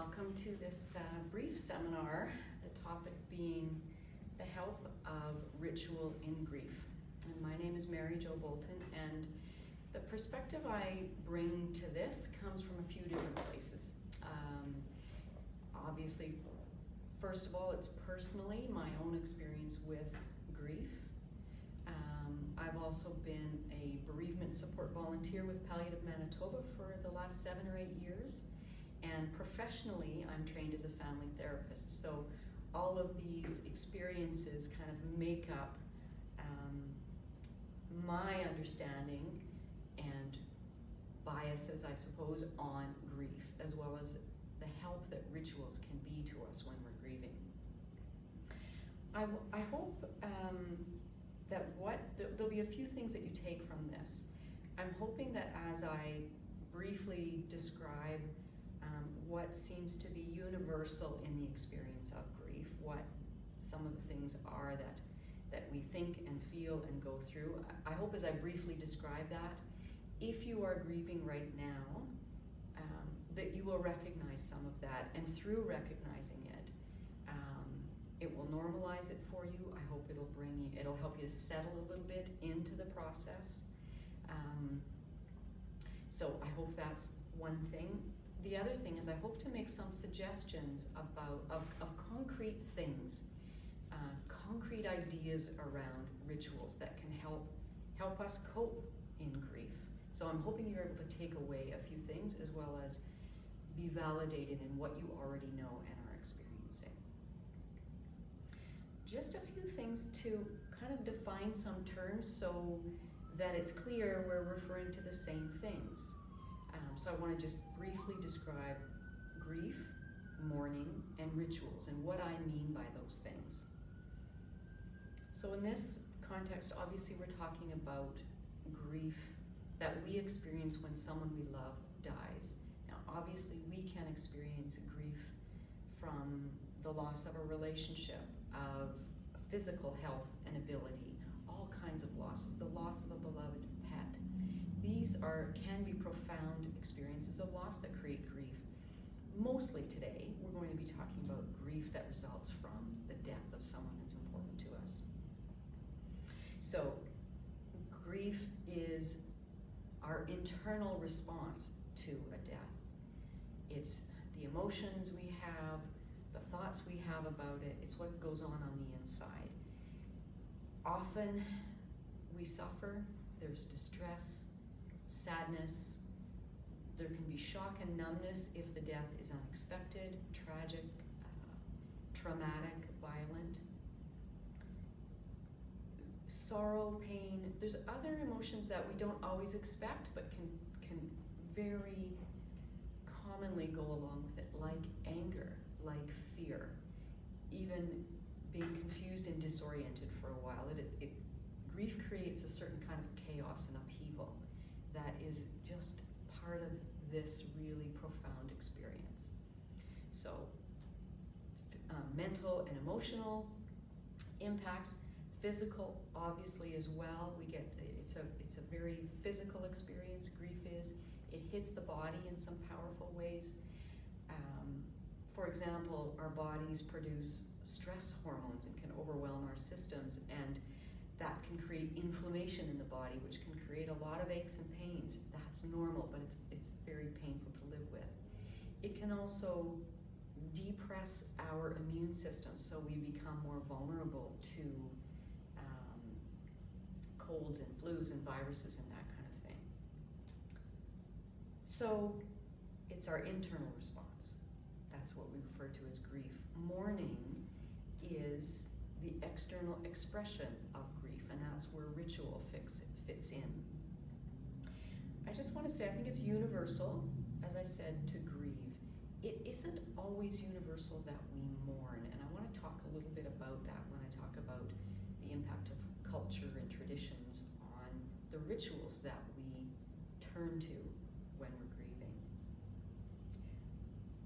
welcome to this brief seminar, the topic being the help of ritual in grief. And my name is Mary Jo Bolton, and the perspective I bring to this comes from a few different places. Obviously, first of all, it's personally my own experience with grief. I've also been a bereavement support volunteer with Palliative Manitoba for the last 7 or 8 years. And professionally, I'm trained as a family therapist. So all of these experiences kind of make up my understanding and biases, I suppose, on grief, as well as the help that rituals can be to us when we're grieving. I hope that there'll be a few things that you take from this. I'm hoping that as I briefly describe what seems to be universal in the experience of grief, what some of the things are that we think and feel and go through. I hope as I briefly describe that, if you are grieving right now, that you will recognize some of that, and through recognizing it, it will normalize it for you. I hope it'll help you to settle a little bit into the process. So I hope that's one thing. The other thing is I hope to make some suggestions of concrete things, concrete ideas around rituals that can help us cope in grief. So I'm hoping you're able to take away a few things as well as be validated in what you already know and are experiencing. Just a few things to kind of define some terms so that it's clear we're referring to the same things. So I want to just briefly describe grief, mourning, and rituals, and what I mean by those things. So in this context, obviously we're talking about grief that we experience when someone we love dies. Now, obviously we can experience grief from the loss of a relationship, of physical health and ability, all kinds of losses, the loss of a beloved pet. These can be profound experiences of loss that create grief. Mostly today, we're going to be talking about grief that results from the death of someone that's important to us. So, grief is our internal response to a death. It's the emotions we have, the thoughts we have about it, it's what goes on the inside. Often we suffer, there's distress, sadness, there can be shock and numbness if the death is unexpected, tragic, traumatic, violent. Sorrow, pain, there's other emotions that we don't always expect but can very commonly go along with it, like anger, like fear, even being confused and disoriented for a while. Grief creates a certain kind of chaos and upheaval that is just part of this really profound experience. So, mental and emotional impacts, physical obviously as well. It's a very physical experience. Grief is. It hits the body in some powerful ways. For example, our bodies produce stress hormones and can overwhelm our systems, and that can create inflammation in the body, which can create a lot of aches and pains. That's normal, but it's very painful to live with. It can also depress our immune system, so we become more vulnerable to colds and flus and viruses and that kind of thing. So it's our internal response. That's what we refer to as grief. Mourning is the external expression of grief, and that's where ritual fits in. I just want to say, I think it's universal, as I said, to grieve. It isn't always universal that we mourn, and I want to talk a little bit about that when I talk about the impact of culture and traditions on the rituals that we turn to when we're grieving.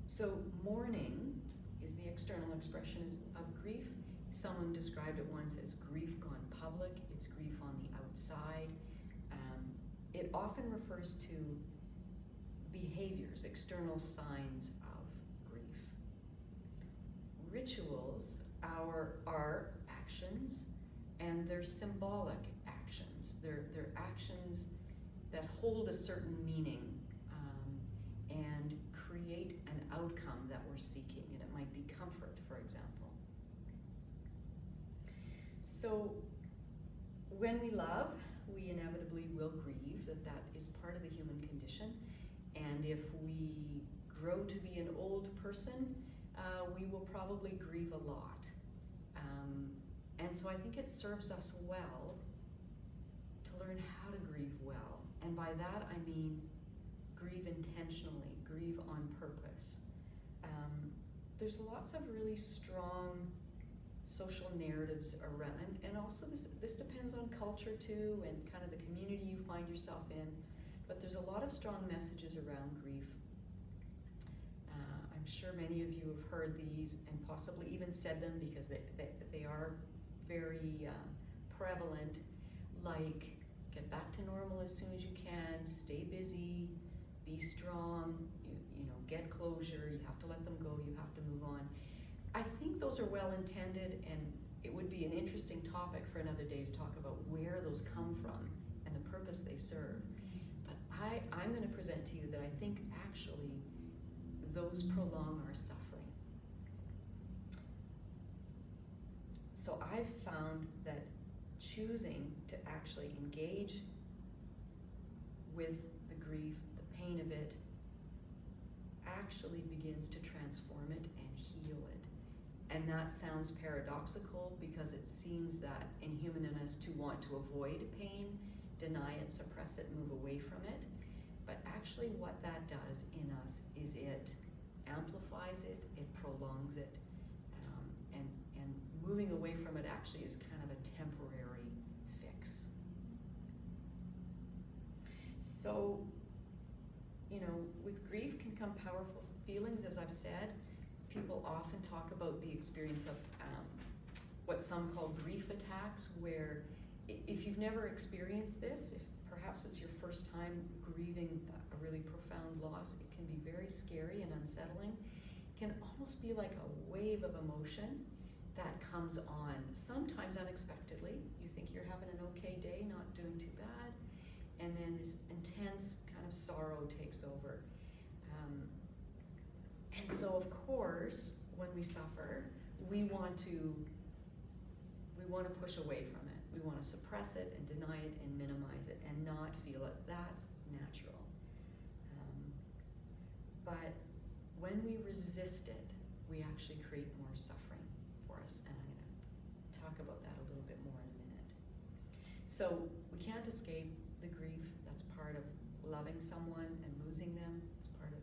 So mourning is the external expression of grief. Someone described it once as grief gone public. It's grief on the outside. It often refers to behaviors, external signs of grief. rituals are actions, and they're symbolic actions. They're actions that hold a certain meaning and create an outcome that we're seeking, and it might be comfort, for example. So when we love, we inevitably will grieve, that is part of the human condition. And if we grow to be an old person, we will probably grieve a lot. And so I think it serves us well to learn how to grieve well. And by that I mean grieve intentionally, grieve on purpose. There's lots of really strong social narratives around, and also this depends on culture too, and kind of the community you find yourself in, but there's a lot of strong messages around grief. I'm sure many of you have heard these and possibly even said them because they are very prevalent, like get back to normal as soon as you can, stay busy, be strong, you know, get closure, you have to let them go, you have to move on. I think those are well intended, and it would be an interesting topic for another day to talk about where those come from and the purpose they serve. But I'm going to present to you that I think actually those prolong our suffering. So I've found that choosing to actually engage with the grief, the pain of it, actually begins to transform it and heal it. And that sounds paradoxical because it seems that inhuman in us to want to avoid pain, deny it, suppress it, move away from it. But actually what that does in us is it amplifies it, it prolongs it, and moving away from it actually is kind of a temporary fix. So, you know, with grief can come powerful feelings, as I've said. People often talk about the experience of what some call grief attacks, where if you've never experienced this, if perhaps it's your first time grieving a really profound loss, it can be very scary and unsettling. It can almost be like a wave of emotion that comes on, sometimes unexpectedly. You think you're having an okay day, not doing too bad, and then this intense kind of sorrow takes over. And so, of course, when we suffer, we want to push away from it. We want to suppress it and deny it and minimize it and not feel it. That's natural. But when we resist it, we actually create more suffering for us. And I'm going to talk about that a little bit more in a minute. So we can't escape the grief. That's part of loving someone and losing them. It's part of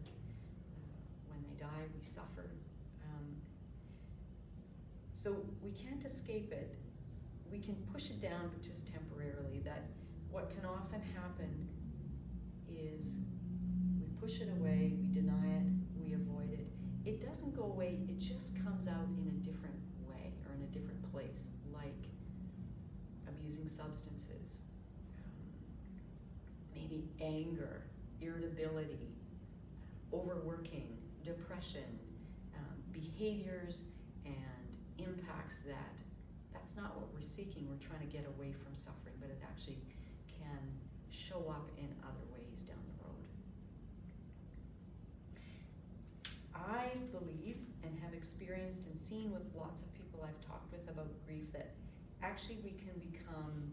when they die, we suffer. So we can't escape it. We can push it down, but just temporarily. That what can often happen is we push it away, we deny it, we avoid it. It doesn't go away, it just comes out in a different way or in a different place, like abusing substances, maybe anger, irritability, overworking, depression, behaviors and impacts that's not what we're seeking. We're trying to get away from suffering, but it actually can show up in other ways down the road. I believe and have experienced and seen with lots of people I've talked with about grief that actually we can become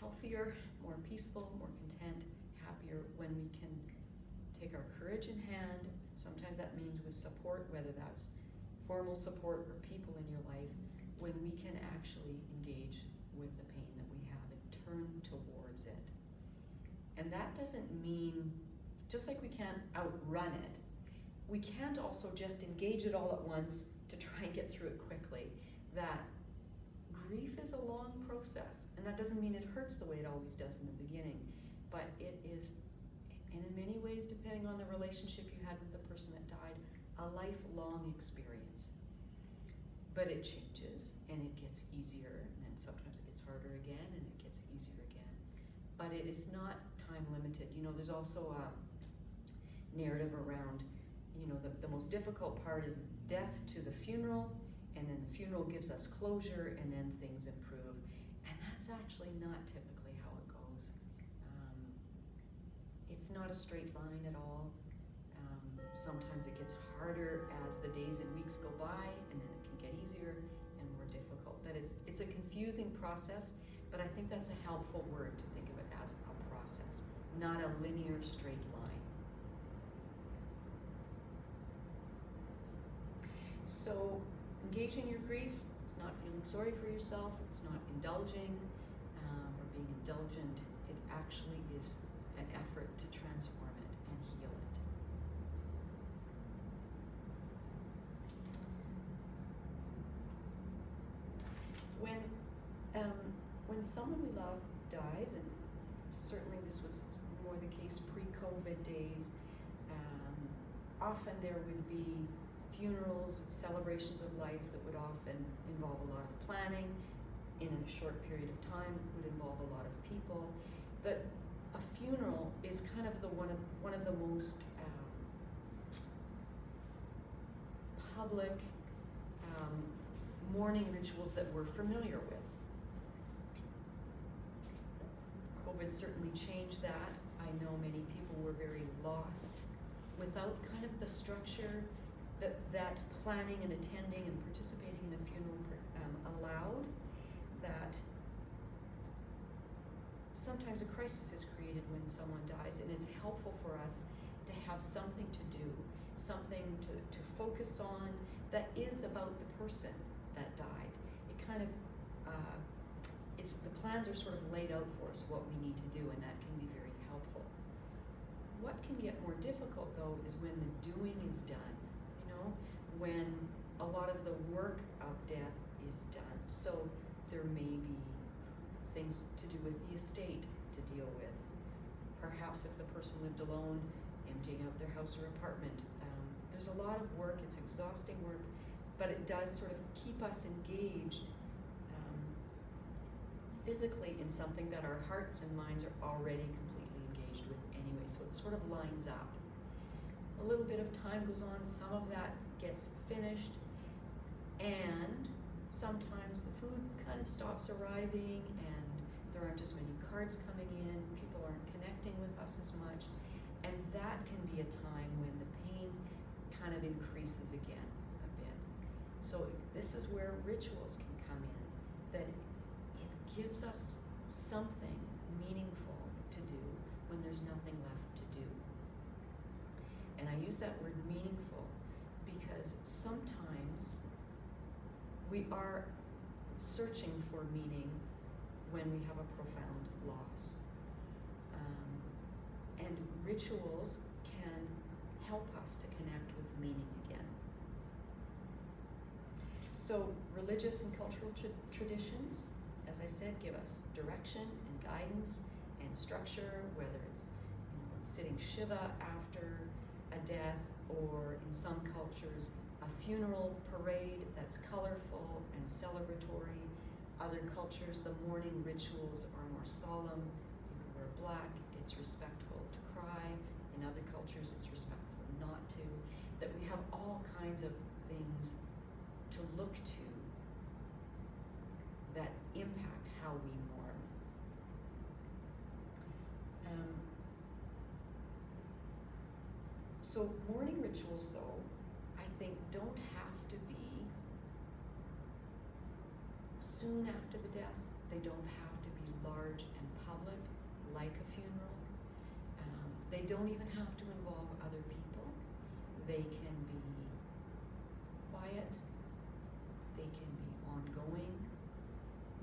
healthier, more peaceful, more content, happier when we can take our courage in hand. Sometimes that means with support, whether that's formal support or people in your life, when we can actually engage with the pain that we have and turn towards it. And that doesn't mean, just like we can't outrun it, we can't also just engage it all at once to try and get through it quickly. That grief is a long process, and that doesn't mean it hurts the way it always does in the beginning, but it is, and in many ways, depending on the relationship you had with the person that died, a lifelong experience. But it changes, and it gets easier, and then sometimes it gets harder again, and it gets easier again. But it is not time limited. You know, there's also a narrative around, you know, the most difficult part is death to the funeral, and then the funeral gives us closure, and then things improve. And that's actually not typically how it goes. It's not a straight line at all. Sometimes it gets harder as the days and weeks go by, and then it can get easier and more difficult. That it's a confusing process, but I think that's a helpful word to think of it as a process, not a linear straight line. So engaging your grief is not feeling sorry for yourself, it's not indulging or being indulgent. It actually is an effort to transform it and heal it. When someone we love dies, and certainly this was more the case pre-COVID days, often there would be funerals, celebrations of life that would often involve a lot of planning in a short period of time, would involve a lot of people. But a funeral is kind of one of the most public mourning rituals that we're familiar with. COVID certainly changed that. I know many people were very lost without kind of the structure that planning and attending and participating in the funeral allowed. That sometimes a crisis is created when someone dies, and it's helpful for us to have something to do, something to focus on that is about the person that died. It kind of, the plans are sort of laid out for us what we need to do, and that can be very helpful. What can get more difficult though is when the doing is done, when a lot of the work of death is done. So there may be things to do with the estate to deal with. Perhaps if the person lived alone, emptying out their house or apartment. There's a lot of work, it's exhausting work, but it does sort of keep us engaged physically in something that our hearts and minds are already completely engaged with anyway, so it sort of lines up. A little bit of time goes on, some of that gets finished, and sometimes the food kind of stops arriving, and there aren't as many cards coming in, people aren't connecting with us as much, and that can be a time when the pain kind of increases again a bit. So this is where rituals can come in, that it gives us something meaningful to do when there's nothing left to do. And I use that word meaningful because sometimes we are searching for meaning when we have a profound loss. And rituals can help us to connect with meaning again. So religious and cultural traditions, as I said, give us direction and guidance and structure, whether it's sitting Shiva after a death, or in some cultures, a funeral parade that's colorful and celebratory. Other cultures, the mourning rituals are more solemn. You can wear black, it's respectful to cry. In other cultures, it's respectful not to. That we have all kinds of things to look to that impact how we mourn. So mourning rituals, though, I think don't have to be soon after the death. They don't have to be large and public like a funeral. They don't even have to involve other people. They can be quiet. They can be ongoing.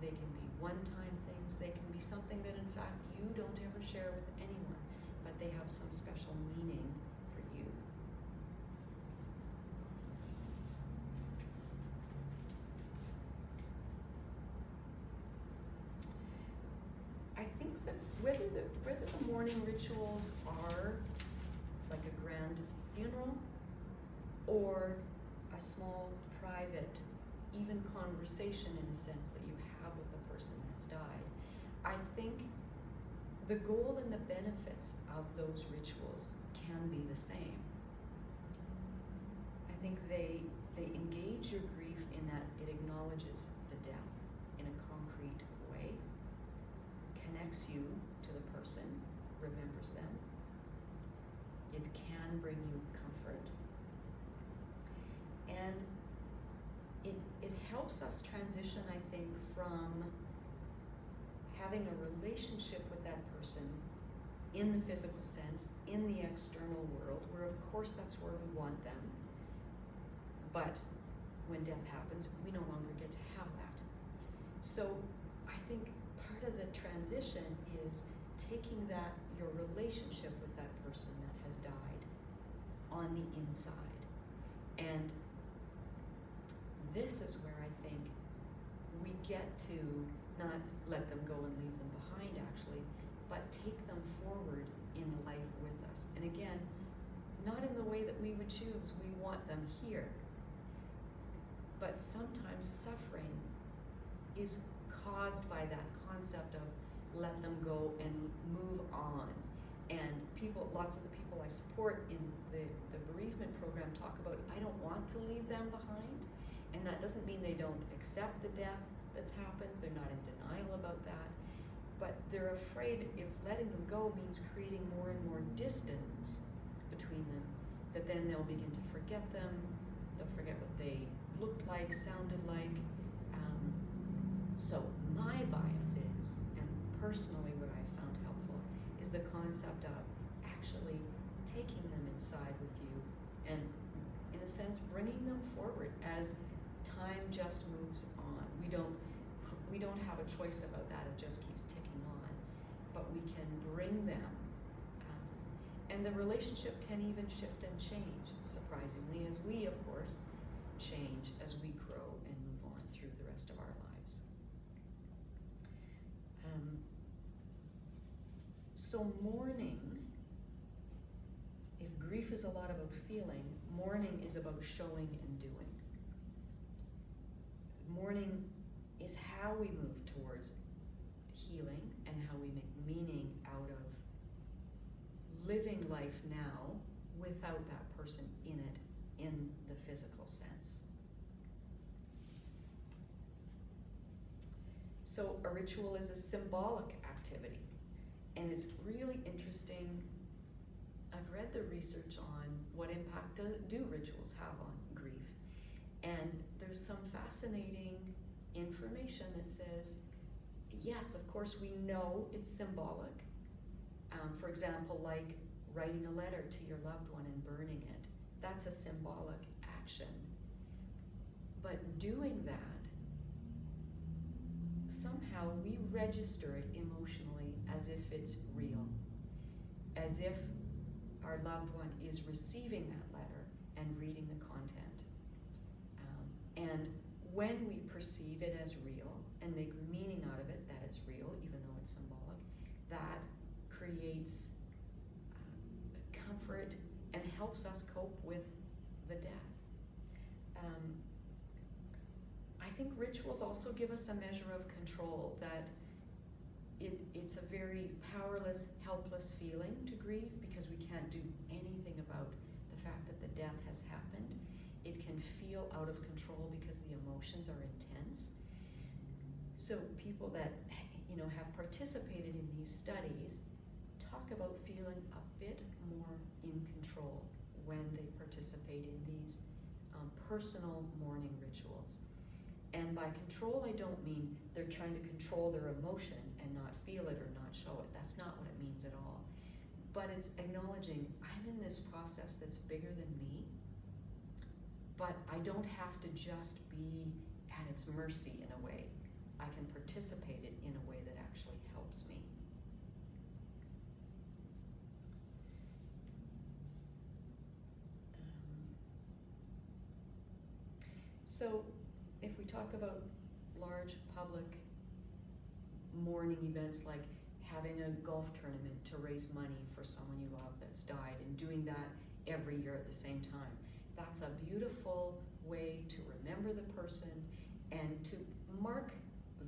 They can be one-time things. They can be something that, in fact, you don't ever share with anyone, but they have some special meaning for you. I think that whether the mourning rituals are like a grand funeral or a small, private, even conversation in a sense that you have with the person that's died, I think the goal and the benefits of those rituals can be the same. I think they engage your grief in in that it acknowledges the death in a concrete way, connects you to the person, remembers them. It can bring you comfort. And it helps us transition, I think, from having a relationship with that person in the physical sense, in the external world, where of course that's where we want them. But when death happens, we no longer get to have that. So I think part of the transition is taking that, your relationship with that person that has died on the inside. And this is where I think we get to not let them go and leave them behind, actually, but take them forward in life with us. And again, not in the way that we would choose. We want them here. But sometimes suffering is caused by that concept of let them go and move on. And people, lots of the people I support in the bereavement program talk about, I don't want to leave them behind. And that doesn't mean they don't accept the death that's happened. They're not in denial about that. But they're afraid if letting them go means creating more and more distance between them, that then they'll begin to forget them. They'll forget what they looked like, sounded like. So my bias is, and personally what I found helpful, is the concept of actually taking them inside with you and, in a sense, bringing them forward as time just moves on. We don't have a choice about that. It just keeps ticking on. But we can bring them. And the relationship can even shift and change, surprisingly, as we, of course, change as we grow and move on through the rest of our lives. So mourning, if grief is a lot about feeling, mourning is about showing and doing. Mourning is how we move towards healing and how we make meaning out of living life now without that person in it in the physical sense. So a ritual is a symbolic activity, and it's really interesting. I've read the research on what impact do rituals have on grief, and there's some fascinating information that says, yes, of course we know it's symbolic. For example, like writing a letter to your loved one and burning it, that's a symbolic action. But doing that, somehow we register it emotionally as if it's real, as if our loved one is receiving that letter and reading the content. And when we perceive it as real and make meaning out of it, that it's real, even though it's symbolic, that creates comfort and helps us cope with the death. I think rituals also give us a measure of control, that it's a very powerless, helpless feeling to grieve because we can't do anything about the fact that the death has happened. It can feel out of control because the emotions are intense. So people that have participated in these studies talk about feeling a bit more in control when they participate in these personal mourning rituals. And by control, I don't mean they're trying to control their emotion and not feel it or not show it. That's not what it means at all. But it's acknowledging, I'm in this process that's bigger than me, but I don't have to just be at its mercy in a way. I can participate it in a way that actually helps me. So if we talk about large public mourning events like having a golf tournament to raise money for someone you love that's died and doing that every year at the same time, that's a beautiful way to remember the person and to mark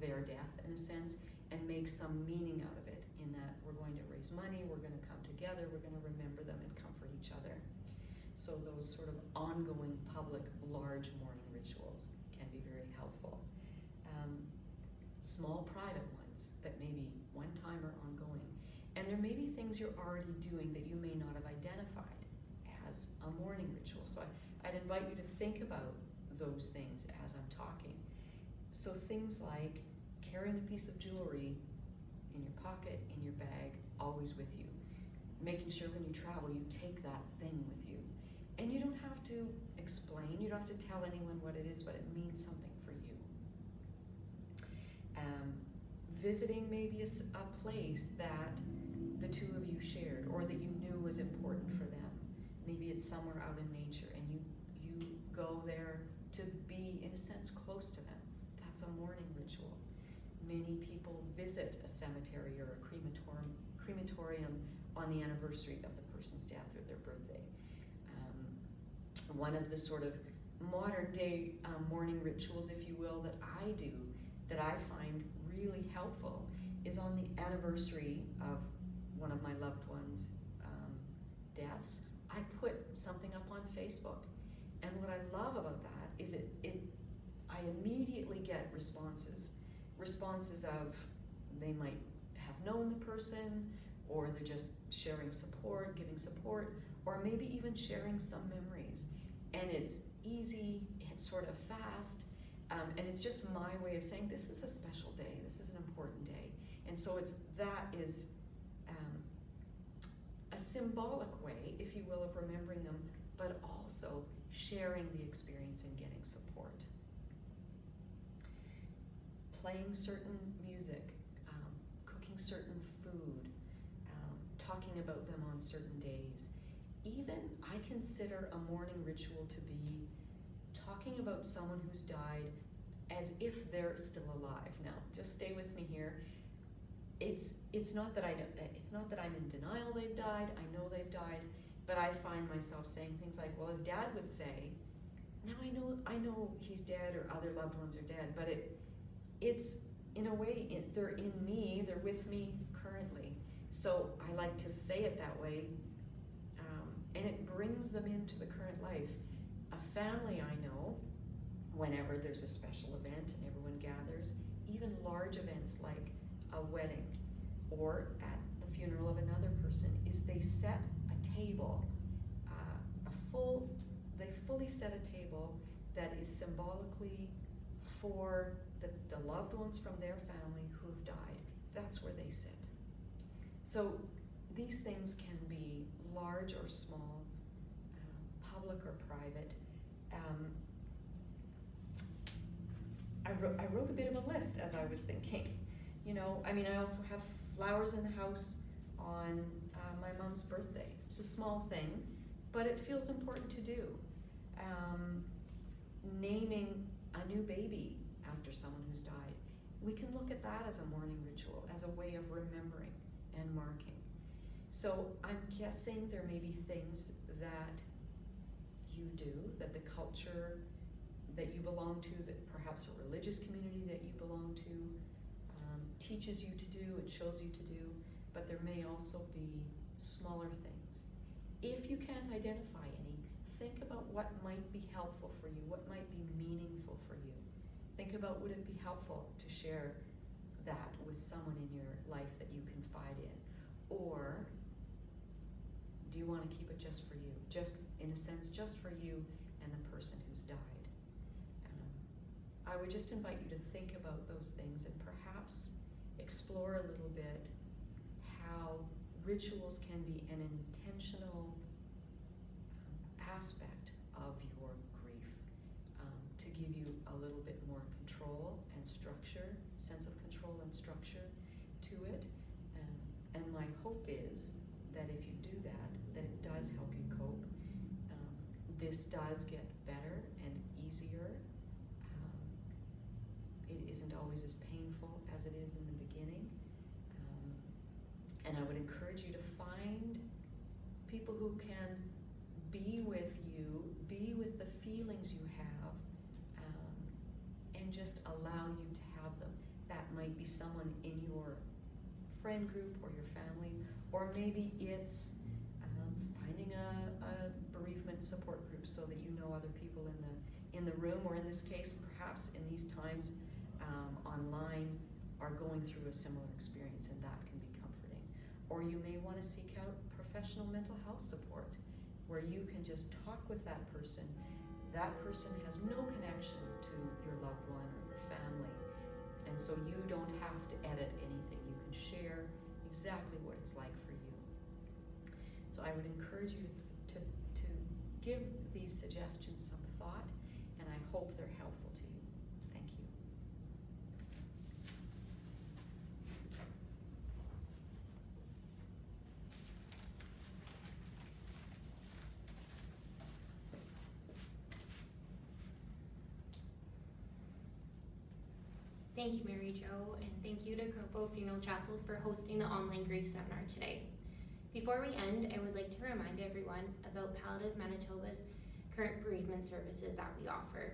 their death in a sense and make some meaning out of it, in that we're going to raise money, we're going to come together, we're going to remember them and comfort each other. So those sort of ongoing public large mourning rituals can be very helpful. Small private ones that may be one time or ongoing. And there may be things you're already doing that you may not have identified as a morning ritual. So I'd invite you to think about those things as I'm talking. So things like carrying a piece of jewelry in your pocket, in your bag, always with you. Making sure when you travel you take that thing with you. And you don't have to explain, you don't have to tell anyone what it is, but it means something for you. Visiting maybe a place that the two of you shared or that you knew was important for them. Maybe it's somewhere out in nature and you go there to be, in a sense, close to them. That's a morning ritual. Many people visit a cemetery or a crematorium on the anniversary of the person's death or their birthday. One of the sort of modern day morning rituals, if you will, that I do, that I find really helpful, is on the anniversary of one of my loved ones' deaths, I put something up on Facebook. And what I love about that is I immediately get responses of they might have known the person, or they're just sharing support, giving support, or maybe even sharing some memories. And it's easy, it's sort of fast, and it's just my way of saying this is a special day, this is an important day. And so that is a symbolic way, if you will, of remembering them, but also sharing the experience and getting support. Playing certain music, cooking certain food, talking about them on certain days. Even I consider a morning ritual to be talking about someone who's died as if they're still alive. Now, just stay with me here. It's not that I'm in denial they've died. I know they've died, but I find myself saying things like, well, as Dad would say, now I know he's dead or other loved ones are dead, but it's in a way they're in me, they're with me currently. So I like to say it that way, and it brings them into the current life. A family I know, whenever there's a special event and everyone gathers, even large events like a wedding or at the funeral of another person, is they set a table, they fully set a table that is symbolically for the loved ones from their family who have died. That's where they sit. So these things can be large or small, public or private. I wrote a bit of a list as I was thinking. I also have flowers in the house on my mom's birthday. It's a small thing, but it feels important to do. Naming a new baby after someone who's died. We can look at that as a morning ritual, as a way of remembering and marking. So I'm guessing there may be things that you do, that the culture that you belong to, that perhaps a religious community that you belong to teaches you to do and shows you to do, but there may also be smaller things. If you can't identify any, think about what might be helpful for you, what might be meaningful for you. Think about, would it be helpful to share that with someone in your life that you confide in? Or do you want to keep it just for you? Just, in a sense, just for you and the person who's died. I would just invite you to think about those things and perhaps explore a little bit how rituals can be an intentional aspect of your grief, to give you a little bit more control and structure, sense of control and structure to it. And my hope is that if you do that it does help you cope. This does get better and easier. It isn't always as painful as it is in the beginning. And I would encourage you to find people who can be with you, be with the feelings you have, and just allow you to have them. That might be someone in your friend group or your family, or maybe it's finding a bereavement support group so that you know other people in the room, or in this case, perhaps in these times online, are going through a similar experience, and that can be comforting. Or you may want to seek out professional mental health support, where you can just talk with that person. That person has no connection to your loved one or your family, and so you don't have to edit anything. You can share exactly what it's like for you. So I would encourage you to give these suggestions some thought, and I hope they're helpful to you. Thank you. Thank you, Mary Jo, and thank you to Cropo Funeral Chapel for hosting the online grief seminar today. Before we end, I would like to remind everyone about Palliative Manitoba's current bereavement services that we offer.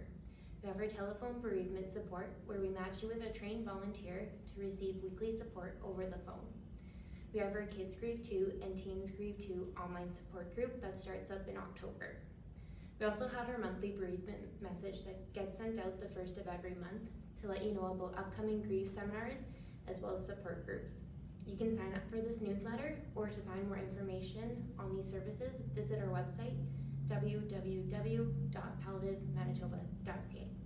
We have our telephone bereavement support, where we match you with a trained volunteer to receive weekly support over the phone. We have our Kids Grieve 2 and Teens Grieve 2 online support group that starts up in October. We also have our monthly bereavement message that gets sent out the first of every month to let you know about upcoming grief seminars as well as support groups. You can sign up for this newsletter, or to find more information on these services, visit our website, www.palliativemanitoba.ca.